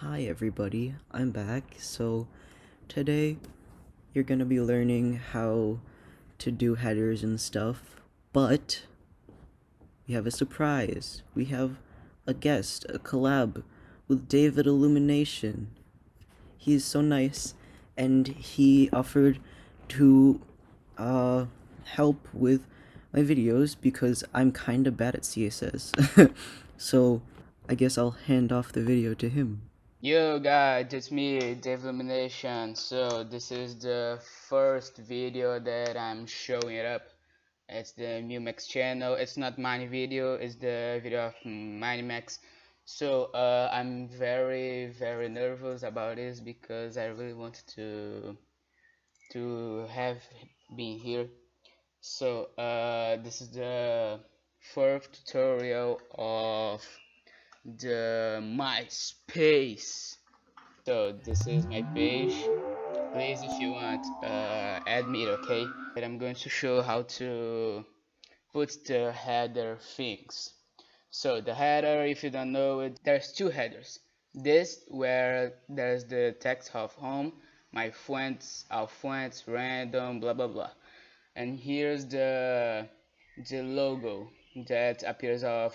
Hi everybody, I'm back. So today you're gonna be learning how to do headers and stuff, but we have a surprise. We have a guest, a collab with Davidillumination. He is so nice and he offered to help with my videos because I'm kinda bad at CSS. So I guess I'll hand off the video to him. Yo guys, it's me, Davidillumination. So this is the first video that I'm showing it up. It's the Mumax channel. It's not my video, it's the video of Minimax. So I'm very nervous about this because I really want to have been here. So this is the first tutorial of the Myspace. So this is my page. Please, if you want, add me, okay? But I'm going to show how to put the header things. So the header, if you don't know it, there's two headers. This where there's the text of home, my fonts, our fonts, random, blah blah blah. And here's the logo that appears of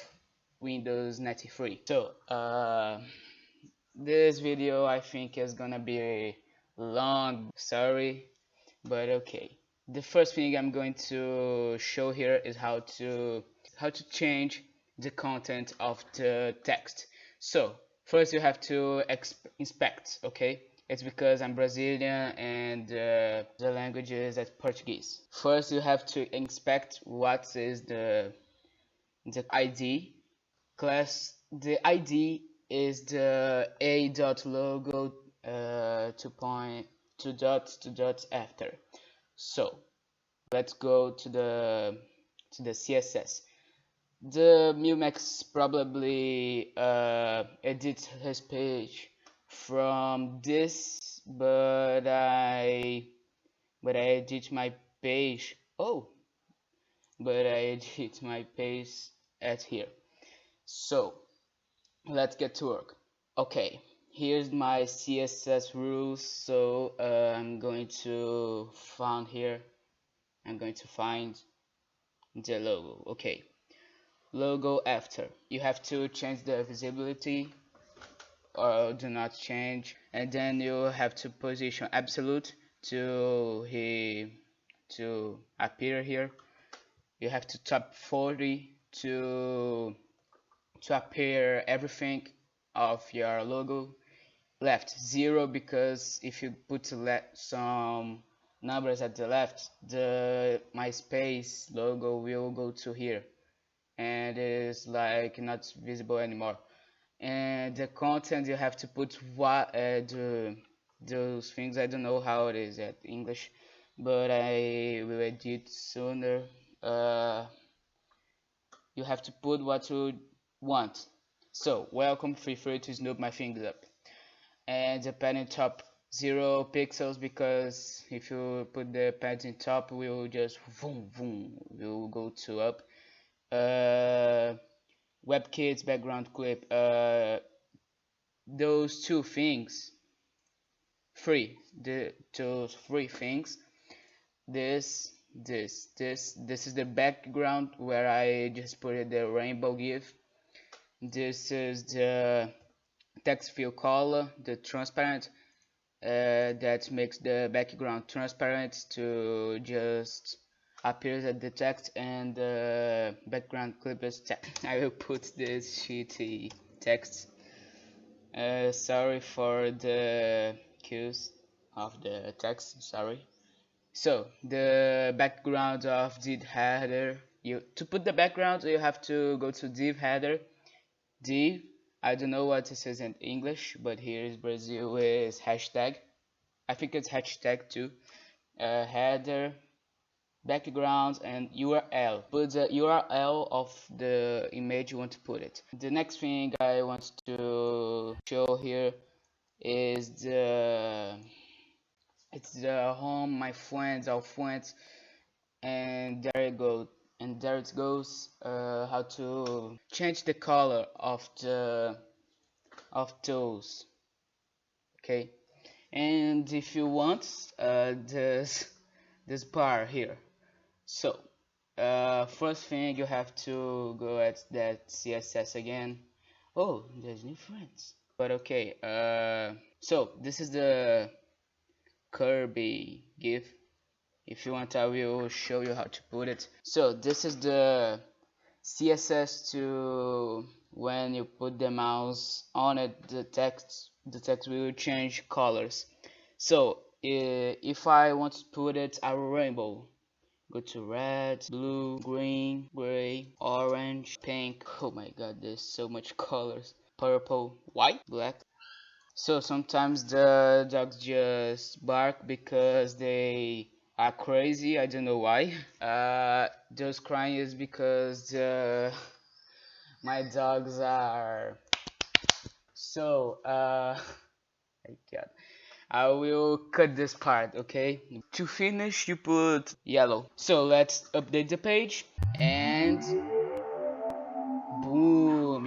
Windows 93. So this video I think is gonna be long, sorry, but okay. The first thing I'm going to show here is how to change the content of the text. So first you have to inspect, okay? It's because I'm Brazilian and the language is at Portuguese. First you have to inspect what is the ID class. The ID is the a.logo two dots after. So let's go to the CSS. The Mumax probably edits his page from this, but I edit my page. Oh, but I edit my page at here. So let's get to work. Okay, here's my CSS rules. So I'm going to find here. I'm going to find the logo. Okay, logo after. You have to change the visibility or do not change, and then you have to position absolute to appear here. You have to top 40 to appear everything of your logo. Left 0 because if you put some numbers at the left, the Myspace logo will go to here and it is like not visible anymore. And the content you have to put what those things. I don't know how it is at English, but I will edit sooner. You have to put what you want. So welcome, feel free to snoop my fingers up. And the padding top 0 pixels because if you put the padding top, we'll just boom boom, we'll go to up. WebKits background clip. Those two things, those three things. This is the background where I just put the rainbow GIF. This is the text fill color, the transparent. That makes the background transparent to just appears at the text, and the background clip is text. I will put this shitty text. Sorry for the cues of the text, sorry. So the background of div header, to put the background you have to go to div header. Div, I don't know what this is in English, but here is Brazil is hashtag. I think it's hashtag too. Header, background, and URL. Put the URL of the image you want to put it. The next thing I want to show here is it's the home, my friends, our friends, and there you go. And there it goes. How to change the color of those. okay? And if you want, this bar here. So first thing, you have to go at that CSS again. Oh, there's new friends. But okay, so this is the Kirby GIF. If you want, I will show you how to put it. So this is the CSS to when you put the mouse on it, the text will change colors. So if I want to put it a rainbow, go to red, blue, green, gray, orange, pink. Oh my god, there's so much colors. Purple, white, black. So sometimes the dogs just bark because they are crazy. I don't know why. Those crying is because my dogs are. So my god. I will cut this part, okay? To finish, you put yellow. So let's update the page, and boom,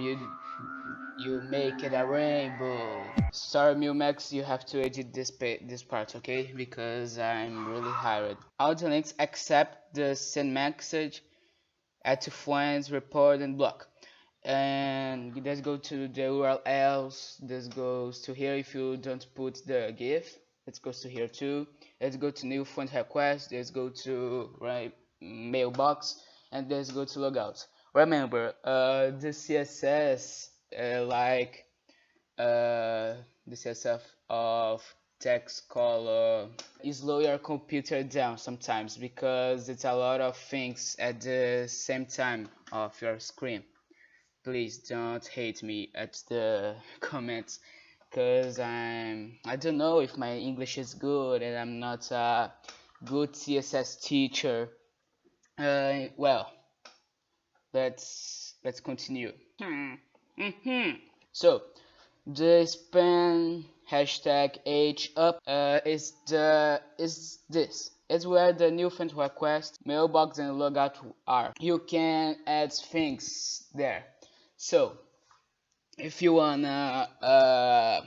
you make it a rainbow. Sorry, Max, you have to edit this part, okay? Because I'm really hurried. All the links except the send message, add to friends, report, and block. And let's go to the URLs. This goes to here if you don't put the GIF. It goes to here too. Let's go to new friend request. Let's go to mailbox, and let's go to logout. Remember, the CSS like the CSS of text color slow your computer down sometimes because it's a lot of things at the same time of your screen. Please don't hate me at the comments because I don't know if my English is good and I'm not a good CSS teacher. Well, let's continue. So the span hashtag age up is this. It's where the new friend request, mailbox, and logout are. You can add things there. So if you wanna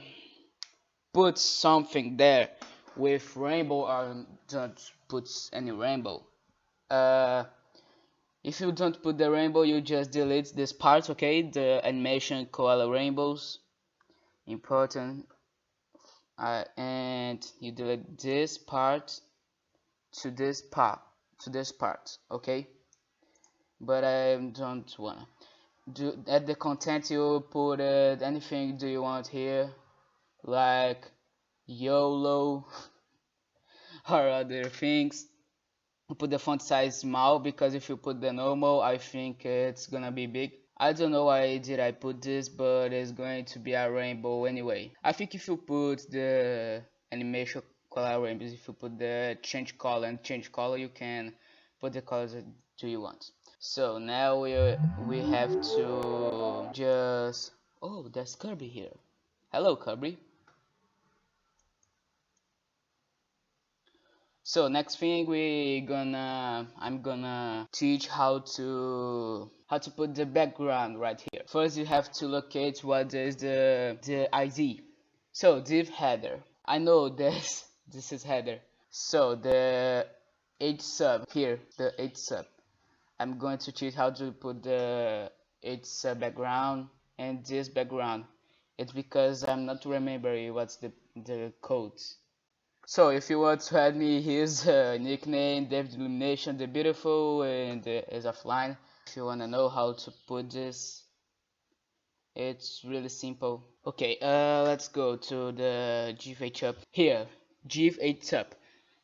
put something there with rainbow, or don't put any rainbow. If you don't put the rainbow, you just delete this part, okay? The animation color rainbows, important, and you delete this part to this part, okay? But I don't wanna. At the content, you put anything do you want here, like YOLO or other things. Put the font size small because if you put the normal, I think it's gonna be big. I don't know why did I put this, but it's going to be a rainbow anyway. I think if you put the animation color rainbows, if you put the change color and change color, you can put the colors that you want. So now we have to just, oh, there's Kirby here. Hello, Kirby. So next thing I'm gonna teach how to put the background right here. First you have to locate what is the ID. So div header. I know this is header. So the h sub here, the h sub. I'm going to teach how to put the h sub background and this background. It's because I'm not remembering what's the codes. So if you want to add me his nickname, Davidillumination the Beautiful, and is offline. If you want to know how to put this, it's really simple. Okay, let's go to the GIF HUB. Here, GIF HUB.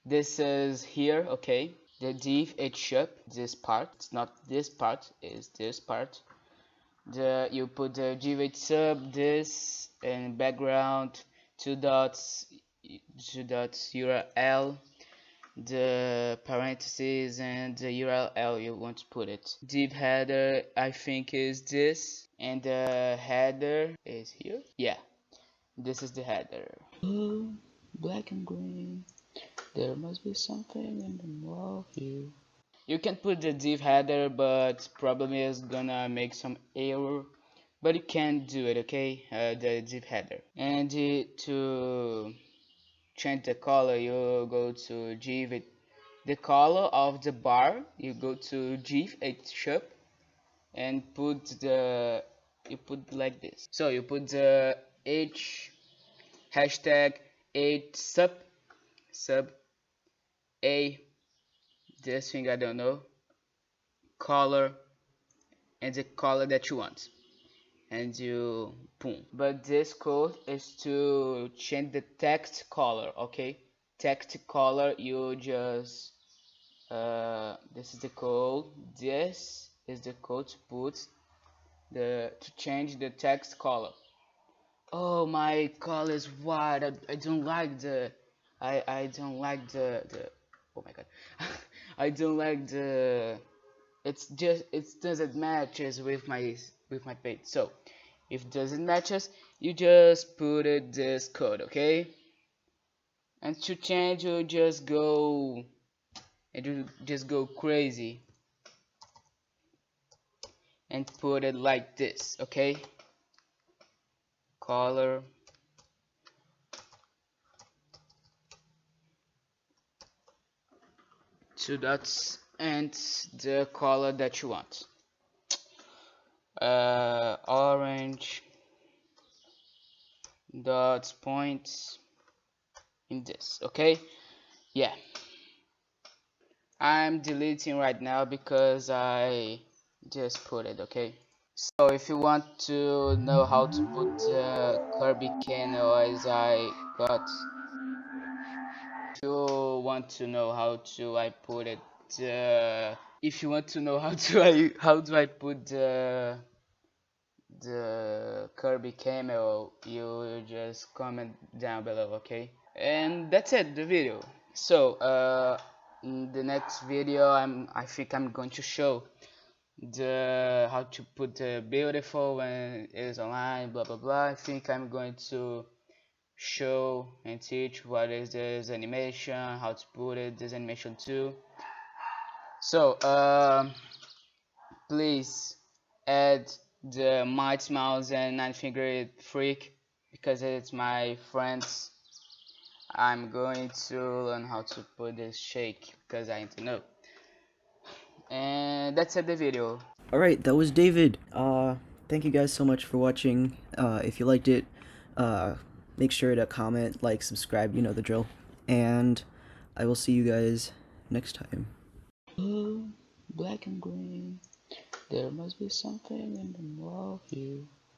This is here, okay. The GIF HUB, this part. It's not this part, it's this part. You put the GIF sub, this, and background, two dots URL, the parentheses, and the URL you want to put it. Div header I think is this, and the header is here. Yeah, this is the header. Blue, black and green. There must be something in the wall here. You can put the div header, but problem is gonna make some error but you can do it, okay? The div header. And to change the color, you go to give it the color of the bar. You go to give a shop and you put like this. So you put the h hashtag h sub a, this thing I don't know, color, and the color that you want, and you boom. But this code is to change the text color, okay? Text color, you just this is the code. This is the code to put to change the text color. Oh, my color is white. I don't like I don't like the oh my god. I don't like the it doesn't matches with my page. So if it doesn't matches, you just put it this code, okay? And to change, you just go crazy and put it like this, okay? Color, two dots, and the color that you want. Orange dots, points in this, okay? Yeah, I'm deleting right now because I just put it, okay? So if you want to know how to put Kirby Kennel as I got, if you want to know how to I put it, if you want to know how to how do I put the Kirby Camel, you just comment down below, okay? And that's it, the video. So in the next video, I think I'm going to show the how to put the beautiful when it is online, blah blah blah. I think I'm going to show and teach what is this animation, how to put it, this animation too. So please add the Mighty Mouse and Nine Fingered Freak because it's my friends. I'm going to learn how to put this shake because I need to know. And that's it, the video. Alright, that was David. Thank you guys so much for watching. If you liked it, make sure to comment, like, subscribe, you know the drill. And I will see you guys next time. Blue, black and green, there must be something in the more of you.